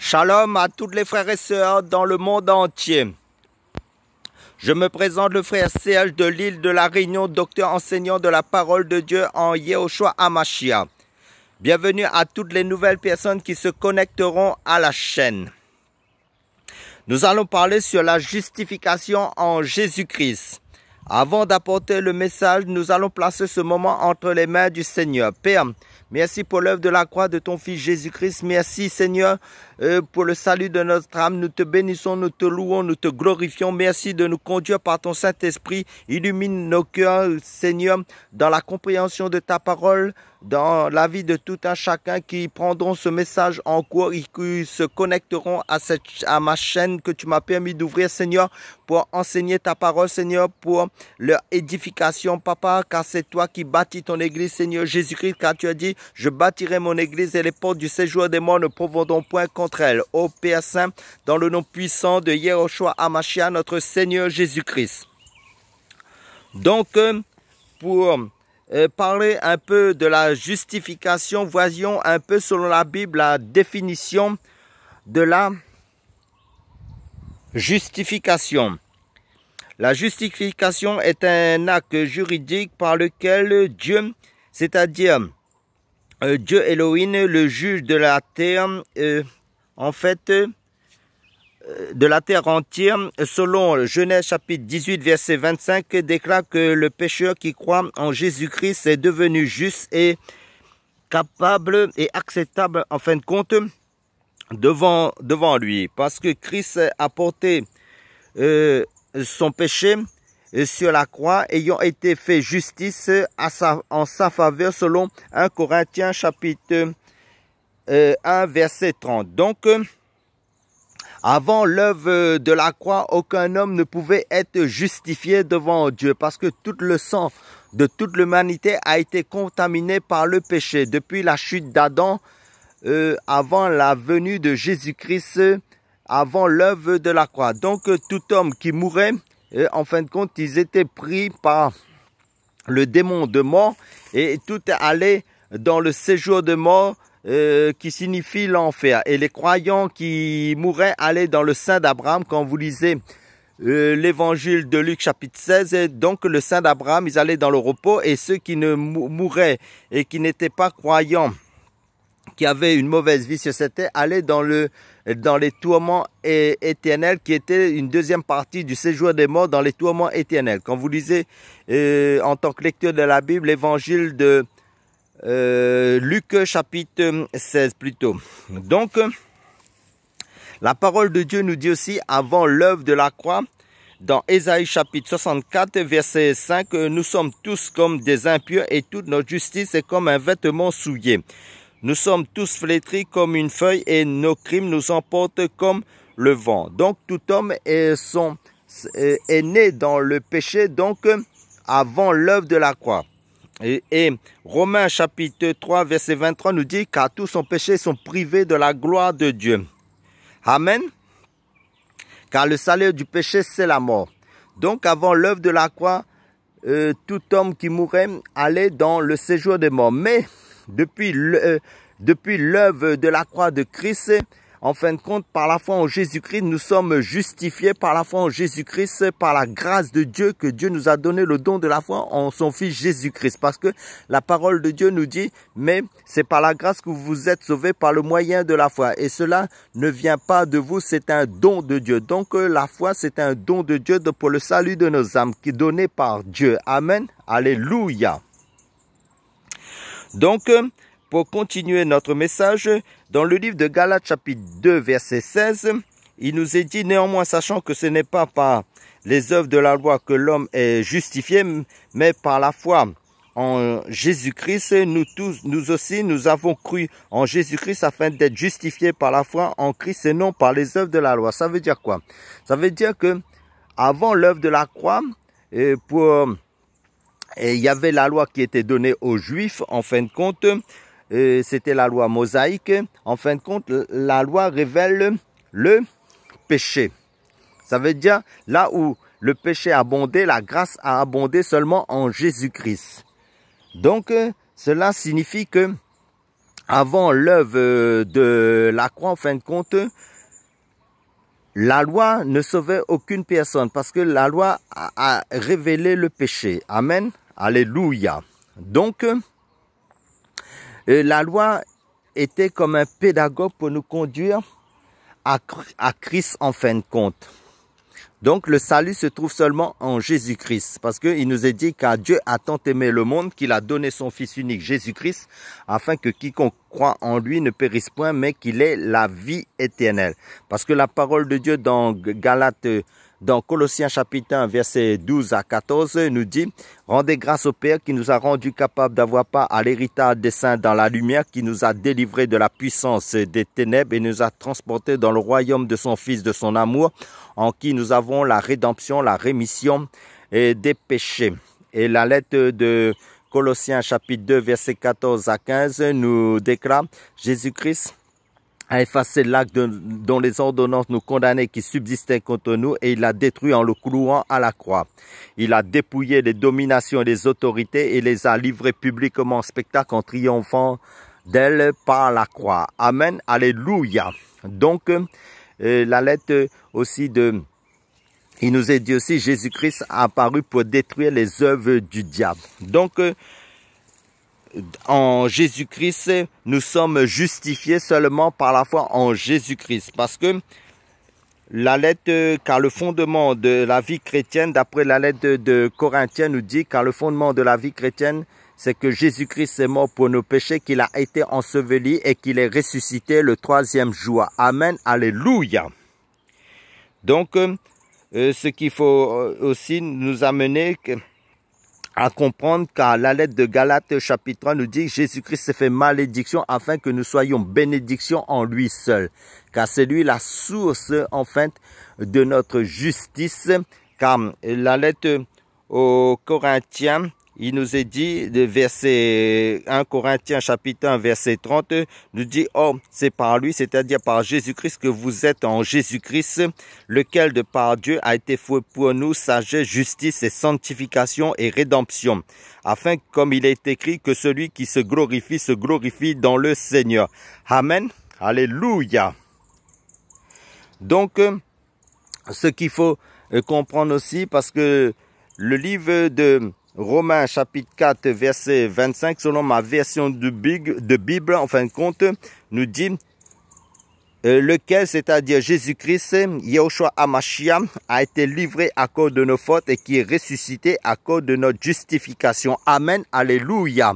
Shalom à tous les frères et sœurs dans le monde entier. Je me présente le frère Serge de l'île de la Réunion, docteur enseignant de la parole de Dieu en Yehoshua HaMashiach. Bienvenue à toutes les nouvelles personnes qui se connecteront à la chaîne. Nous allons parler sur la justification en Jésus-Christ. Avant d'apporter le message, nous allons placer ce moment entre les mains du Seigneur. Père, merci pour l'œuvre de la croix de ton Fils Jésus-Christ. Merci Seigneur pour le salut de notre âme. Nous te bénissons, nous te louons, nous te glorifions. Merci de nous conduire par ton Saint-Esprit. Illumine nos cœurs, Seigneur, dans la compréhension de ta parole, dans la vie de tout un chacun qui prendront ce message en cours et qui se connecteront à ma chaîne que tu m'as permis d'ouvrir, Seigneur, pour enseigner ta parole, Seigneur, pour leur édification, Papa, car c'est toi qui bâtis ton église, Seigneur Jésus-Christ, car tu as dit, je bâtirai mon église et les portes du séjour des morts ne prévaudront point contre elle. Ô Père Saint, dans le nom puissant de Yehoshua HaMashiach, notre Seigneur Jésus-Christ. Donc, pour parler un peu de la justification, voyons un peu selon la Bible la définition de la justification. La justification est un acte juridique par lequel Dieu, c'est-à-dire Dieu Elohim, le juge de la terre, de la terre entière, selon Genèse chapitre 18 verset 25, déclare que le pécheur qui croit en Jésus-Christ est devenu juste et capable et acceptable en fin de compte devant lui, parce que Christ a porté son péché sur la croix, ayant été fait justice en sa faveur selon 1 Corinthiens chapitre 1 verset 30. Donc, avant l'œuvre de la croix, aucun homme ne pouvait être justifié devant Dieu parce que tout le sang de toute l'humanité a été contaminé par le péché. Depuis la chute d'Adam, avant la venue de Jésus-Christ, avant l'œuvre de la croix. Donc tout homme qui mourait, en fin de compte, ils étaient pris par le démon de mort et tout allait dans le séjour de mort, qui signifie l'enfer. Et les croyants qui mouraient allaient dans le sein d'Abraham. Quand vous lisez l'évangile de Luc chapitre 16, donc le sein d'Abraham, ils allaient dans le repos, et ceux qui ne mouraient et qui n'étaient pas croyants, qui avaient une mauvaise vie sur cette terre, allaient dans les tourments éternels, qui était une deuxième partie du séjour des morts, dans les tourments éternels. Quand vous lisez en tant que lecteur de la Bible l'évangile de Luc chapitre 16 plutôt. Donc, la parole de Dieu nous dit aussi, avant l'œuvre de la croix, dans Ésaïe chapitre 64 verset 5, nous sommes tous comme des impurs et toute notre justice est comme un vêtement souillé. Nous sommes tous flétris comme une feuille et nos crimes nous emportent comme le vent. Donc, tout homme est né dans le péché, donc avant l'œuvre de la croix. Et Romains chapitre 3 verset 23 nous dit car tous sont péchés sont privés de la gloire de Dieu. Amen. Car le salaire du péché c'est la mort. Donc avant l'œuvre de la croix, tout homme qui mourait allait dans le séjour des morts. Mais depuis l'œuvre de la croix de Christ, en fin de compte, par la foi en Jésus-Christ, nous sommes justifiés par la foi en Jésus-Christ, par la grâce de Dieu, que Dieu nous a donné le don de la foi en son Fils Jésus-Christ. Parce que la parole de Dieu nous dit, mais c'est par la grâce que vous êtes sauvés par le moyen de la foi. Et cela ne vient pas de vous, c'est un don de Dieu. Donc la foi, c'est un don de Dieu pour le salut de nos âmes, qui est donné par Dieu. Amen. Alléluia. Donc, pour continuer notre message, dans le livre de Galates chapitre 2 verset 16, il nous est dit néanmoins sachant que ce n'est pas par les œuvres de la loi que l'homme est justifié, mais par la foi en Jésus-Christ, nous aussi, nous avons cru en Jésus-Christ afin d'être justifiés par la foi en Christ et non par les œuvres de la loi. Ça veut dire quoi? Ça veut dire que avant l'œuvre de la croix, il y avait la loi qui était donnée aux Juifs, en fin de compte, c'était la loi mosaïque. En fin de compte, la loi révèle le péché. Ça veut dire, là où le péché a abondé, la grâce a abondé seulement en Jésus-Christ. Donc, cela signifie que avant l'œuvre de la croix, en fin de compte, la loi ne sauvait aucune personne parce que la loi a révélé le péché. Amen. Alléluia. Donc, la loi était comme un pédagogue pour nous conduire à Christ en fin de compte. Donc le salut se trouve seulement en Jésus-Christ parce qu'il nous est dit car Dieu a tant aimé le monde qu'il a donné son Fils unique Jésus-Christ afin que quiconque croit en lui ne périsse point mais qu'il ait la vie éternelle. Parce que la parole de Dieu dans Colossiens chapitre 1 verset 12 à 14 nous dit « Rendez grâce au Père qui nous a rendus capables d'avoir part à l'héritage des saints dans la lumière, qui nous a délivrés de la puissance des ténèbres et nous a transportés dans le royaume de son Fils, de son amour, en qui nous avons la rédemption, la rémission des péchés. » Et la lettre de Colossiens chapitre 2 verset 14 à 15 nous déclare « Jésus-Christ a effacé l'acte dont les ordonnances nous condamnaient qui subsistaient contre nous et il l'a détruit en le clouant à la croix. Il a dépouillé les dominations et les autorités et les a livrées publiquement en spectacle en triomphant d'elles par la croix. » Amen. Alléluia. Donc, la lettre aussi il nous est dit aussi, Jésus-Christ a apparu pour détruire les œuvres du diable. Donc, en Jésus-Christ, nous sommes justifiés seulement par la foi en Jésus-Christ. Parce que la lettre, car le fondement de la vie chrétienne, d'après la lettre de Corinthiens, nous dit, car le fondement de la vie chrétienne, c'est que Jésus-Christ est mort pour nos péchés, qu'il a été enseveli et qu'il est ressuscité le troisième jour. Amen. Alléluia. Donc, ce qu'il faut aussi nous amener à comprendre qu'à la lettre de Galates chapitre 3 nous dit que Jésus-Christ s'est fait malédiction afin que nous soyons bénédiction en lui seul. Car c'est lui la source en fait de notre justice. Car la lettre aux Corinthiens, il nous est dit, de verset 1 Corinthiens chapitre 1 verset 30, nous dit « Oh, c'est par lui, c'est-à-dire par Jésus-Christ que vous êtes en Jésus-Christ, lequel de par Dieu a été fait pour nous sagesse, justice et sanctification et rédemption, afin comme il est écrit que celui qui se glorifie dans le Seigneur. » Amen. Alléluia. Donc, ce qu'il faut comprendre aussi, parce que le livre de Romains chapitre 4 verset 25, selon ma version de Bible, en fin de compte, nous dit lequel, c'est-à-dire Jésus-Christ, Yahushua HaMashiach, a été livré à cause de nos fautes et qui est ressuscité à cause de notre justification. Amen. Alléluia.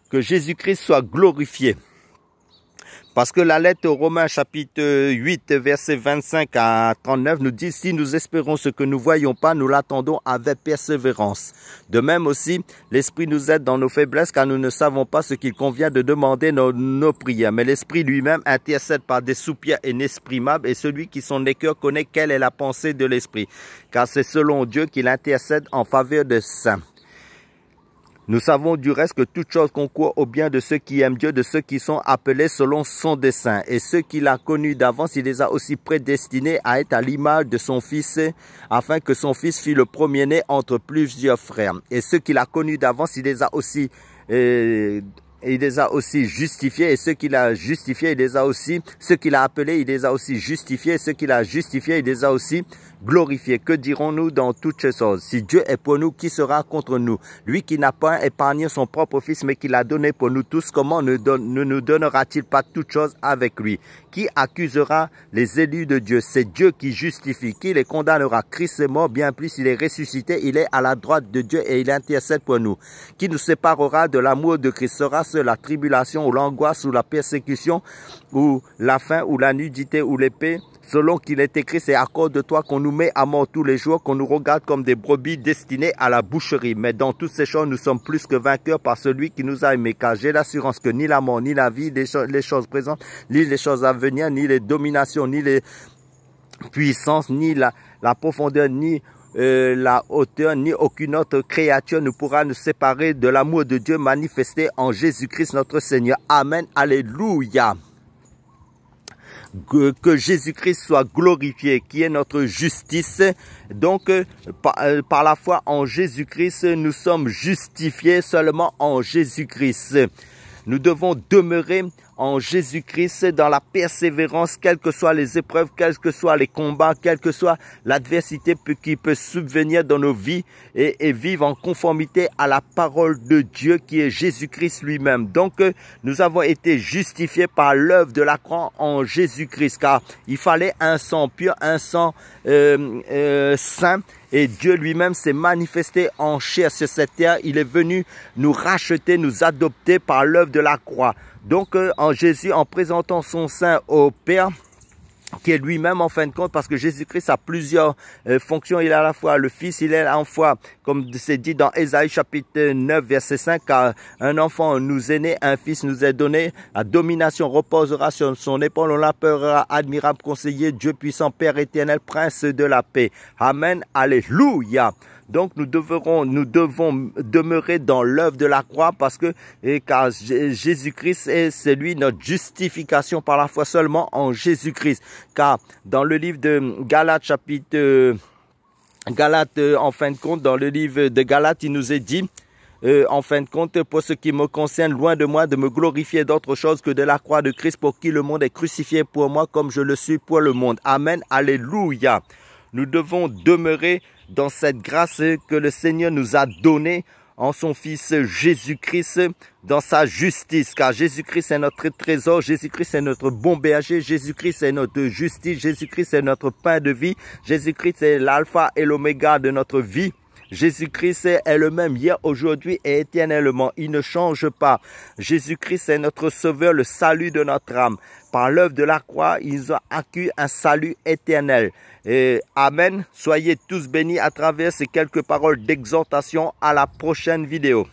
Que Jésus-Christ soit glorifié. Parce que la lettre aux Romains chapitre 8 verset 25 à 39 nous dit « Si nous espérons ce que nous ne voyons pas, nous l'attendons avec persévérance. De même aussi, l'Esprit nous aide dans nos faiblesses car nous ne savons pas ce qu'il convient de demander nos prières. Mais l'Esprit lui-même intercède par des soupirs inexprimables et celui qui sont les cœurs connaît quelle est la pensée de l'Esprit. Car c'est selon Dieu qu'il intercède en faveur des saints. Nous savons du reste que toute chose concourt au bien de ceux qui aiment Dieu, de ceux qui sont appelés selon son dessein. Et ceux qu'il a connus d'avance, il les a aussi prédestinés à être à l'image de son Fils, afin que son Fils fût le premier-né entre plusieurs frères. Et ceux qu'il a connus d'avance, il les a aussi justifiés, et ceux qu'il a justifiés, il les a aussi, ceux qu'il a appelés, il les a aussi justifiés, et ceux qu'il a justifiés, il les a aussi glorifiés. Que dirons-nous dans toutes ces choses? Si Dieu est pour nous, qui sera contre nous? Lui qui n'a pas épargné son propre Fils, mais qui l'a donné pour nous tous, comment ne nous donnera-t-il pas toutes choses avec lui? Qui accusera les élus de Dieu? C'est Dieu qui justifie. Qui les condamnera? Christ est mort, bien plus, il est ressuscité, il est à la droite de Dieu et il intercède pour nous. Qui nous séparera de l'amour de Christ? Sera-ce la tribulation ou l'angoisse ou la persécution ou la faim ou la nudité ou l'épée? Selon qu'il est écrit, c'est à cause de toi qu'on nous met à mort tous les jours, qu'on nous regarde comme des brebis destinées à la boucherie. Mais dans toutes ces choses, nous sommes plus que vainqueurs par celui qui nous a aimés. Car j'ai l'assurance que ni la mort, ni la vie, les choses présentes, ni les choses à venir, ni les dominations, ni les puissances, ni la profondeur, ni la hauteur, ni aucune autre créature ne pourra nous séparer de l'amour de Dieu manifesté en Jésus-Christ notre Seigneur. Amen. Alléluia. Que Jésus-Christ soit glorifié, qui est notre justice. Donc, par la foi en Jésus-Christ, nous sommes justifiés seulement en Jésus-Christ. nous devons demeurer en Jésus-Christ dans la persévérance, quelles que soient les épreuves, quels que soient les combats, quelle que soit l'adversité qui peut subvenir dans nos vies et vivre en conformité à la parole de Dieu qui est Jésus-Christ lui-même. Donc, nous avons été justifiés par l'œuvre de la croix en Jésus-Christ, car il fallait un sang pur, un sang saint. Et Dieu lui-même s'est manifesté en chair sur cette terre. Il est venu nous racheter, nous adopter par l'œuvre de la croix. Donc, en Jésus, en présentant son sein au Père, qui est lui-même en fin de compte, parce que Jésus-Christ a plusieurs fonctions. Il est à la fois le Fils, il est à la fois, comme c'est dit dans Ésaïe chapitre 9, verset 5, car un enfant nous est né, un fils nous est donné, la domination reposera sur son épaule, on l'appellera admirable conseiller, Dieu puissant, Père éternel, Prince de la paix. Amen, alléluia. Donc nous devons demeurer dans l'œuvre de la croix parce que car Jésus-Christ est celui notre justification par la foi seulement en Jésus-Christ. Car dans le livre de Galates chapitre en fin de compte, dans le livre de Galates, il nous est dit en fin de compte, pour ce qui me concerne, loin de moi de me glorifier d'autre chose que de la croix de Christ, pour qui le monde est crucifié pour moi comme je le suis pour le monde. Amen, alléluia. Nous devons demeurer dans cette grâce que le Seigneur nous a donnée en son Fils Jésus-Christ, dans sa justice, car Jésus-Christ est notre trésor, Jésus-Christ est notre bon berger, Jésus-Christ est notre justice, Jésus-Christ est notre pain de vie, Jésus-Christ est l'alpha et l'oméga de notre vie. Jésus-Christ est le même hier, aujourd'hui et éternellement. Il ne change pas. Jésus-Christ est notre sauveur, le salut de notre âme. Par l'œuvre de la croix, ils ont acquis un salut éternel. Et amen. Soyez tous bénis à travers ces quelques paroles d'exhortation. À la prochaine vidéo.